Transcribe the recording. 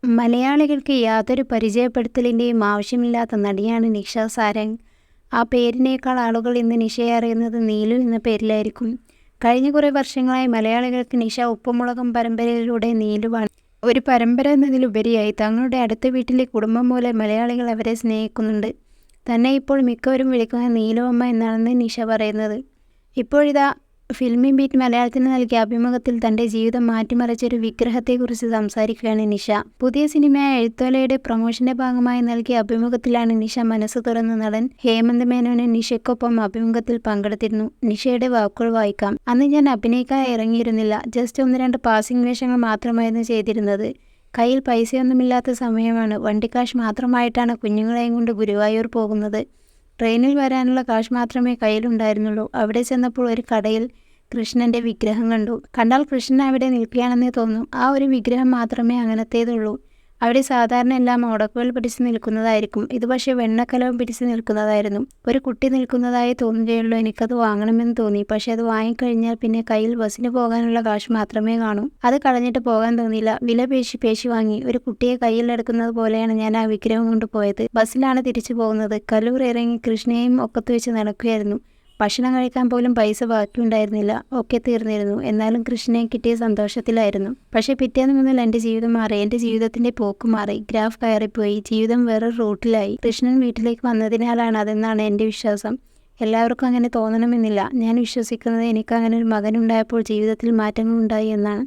മലയാളികൾക്ക് യാതൊരു പരിചയപ്പെടുത്തലിൻ്റെയും ആവശ്യമില്ലാത്ത നടിയാണ് നിഷ സാരംഗ്. ആ പേരിനേക്കാൾ ആളുകൾ ഇന്ന് നിഷയെ അറിയുന്നത് നീലു എന്ന പേരിലായിരിക്കും. കഴിഞ്ഞ കുറേ വർഷങ്ങളായി മലയാളികൾക്ക് നിഷ ഉപ്പുമുളകും പരമ്പരയിലൂടെ നീലുവാണ്. ഒരു പരമ്പര എന്നതിലുപരിയായി തങ്ങളുടെ അടുത്ത വീട്ടിലെ കുടുംബം പോലെ മലയാളികൾ അവരെ സ്നേഹിക്കുന്നുണ്ട്. തന്നെ ഇപ്പോൾ മിക്കവരും വിളിക്കുന്നത് നീലു അമ്മ എന്നാണെന്ന് നിഷ പറയുന്നത്. ഇപ്പോഴിതാ ഫിൽമി ബീറ്റ് മലയാളത്തിന് നൽകിയ അഭിമുഖത്തിൽ തൻ്റെ ജീവിതം മാറ്റിമറിച്ചൊരു വിഗ്രഹത്തെക്കുറിച്ച് സംസാരിക്കുകയാണ് നിഷ. പുതിയ സിനിമയായ എഴുത്തോലയുടെ പ്രൊമോഷന്റെ ഭാഗമായി നൽകിയ അഭിമുഖത്തിലാണ് നിഷ മനസ്സ് തുറന്ന നടൻ ഹേമന്ത് മേനോന് നിഷയ്ക്കൊപ്പം അഭിമുഖത്തിൽ പങ്കെടുത്തിരുന്നു. നിഷയുടെ വാക്കുകൾ വായിക്കാം. "അന്ന് ഞാൻ അഭിനയിക്കാൻ ഇറങ്ങിയിരുന്നില്ല. ജസ്റ്റ് 1-2 പാസിംഗ് വേഷങ്ങൾ മാത്രമായിരുന്നു ചെയ്തിരുന്നത്. കയ്യിൽ പൈസയൊന്നുമില്ലാത്ത സമയമാണ്. വണ്ടിക്കാശ് മാത്രമായിട്ടാണ് കുഞ്ഞുങ്ങളെയും കൊണ്ട് ഗുരുവായൂർ പോകുന്നത്. ട്രെയിനിൽ വരാനുള്ള കാശ് മാത്രമേ കയ്യിലുണ്ടായിരുന്നുള്ളൂ. അവിടെ ചെന്നപ്പോൾ ഒരു കടയിൽ കൃഷ്ണന്റെ വിഗ്രഹം കണ്ടു. കണ്ടാൽ കൃഷ്ണൻ അവിടെ നിൽക്കുകയാണെന്നേ തോന്നും. ആ ഒരു വിഗ്രഹം മാത്രമേ അങ്ങനത്തേതുള്ളൂ. അവിടെ സാധാരണ എല്ലാം ഉടക്കുകൾ പിടിച്ച് നിൽക്കുന്നതായിരിക്കും. ഇത് പക്ഷേ വെണ്ണക്കലവും പിടിച്ച് നിൽക്കുന്നതായിരുന്നു. ഒരു കുട്ടി നിൽക്കുന്നതായി തോന്നുകയുള്ളൂ. എനിക്കത് വാങ്ങണമെന്ന് തോന്നി. പക്ഷെ അത് വാങ്ങിക്കഴിഞ്ഞാൽ പിന്നെ കയ്യിൽ ബസ്സിന് പോകാനുള്ള കാശ് മാത്രമേ കാണൂ. അത് കളഞ്ഞിട്ട് പോകാൻ തോന്നിയില്ല. വില പേശി വാങ്ങി. ഒരു കുട്ടിയെ കയ്യിലെടുക്കുന്നത് പോലെയാണ് ഞാൻ ആ വിഗ്രഹം കൊണ്ടുപോയത്. ബസ്സിലാണ് തിരിച്ചു പോകുന്നത്. കലൂർ ഇറങ്ങി കൃഷ്ണയെയും ഒക്കത്ത് വെച്ച് നടക്കുകയായിരുന്നു. ഭക്ഷണം കഴിക്കാൻ പോലും പൈസ ബാക്കിയുണ്ടായിരുന്നില്ല. ഒക്കെ തീർന്നിരുന്നു. എന്നാലും കൃഷ്ണനെ കിട്ടിയ സന്തോഷത്തിലായിരുന്നു. പക്ഷേ പിറ്റേന്ന് മുതൽ എൻ്റെ ജീവിതം മാറി. എൻ്റെ ജീവിതത്തിൻ്റെ പോക്ക് മാറി. ഗ്രാഫ് കയറിപ്പോയി. ജീവിതം വേറൊരു റൂട്ടിലായി. കൃഷ്ണൻ വീട്ടിലേക്ക് വന്നതിനാലാണ് അതെന്നാണ് എൻ്റെ വിശ്വാസം. എല്ലാവർക്കും അങ്ങനെ തോന്നണമെന്നില്ല. ഞാൻ വിശ്വസിക്കുന്നത് എനിക്ക് അങ്ങനെ ഒരു മകനുണ്ടായപ്പോൾ ജീവിതത്തിൽ മാറ്റങ്ങൾ ഉണ്ടായി എന്നാണ്.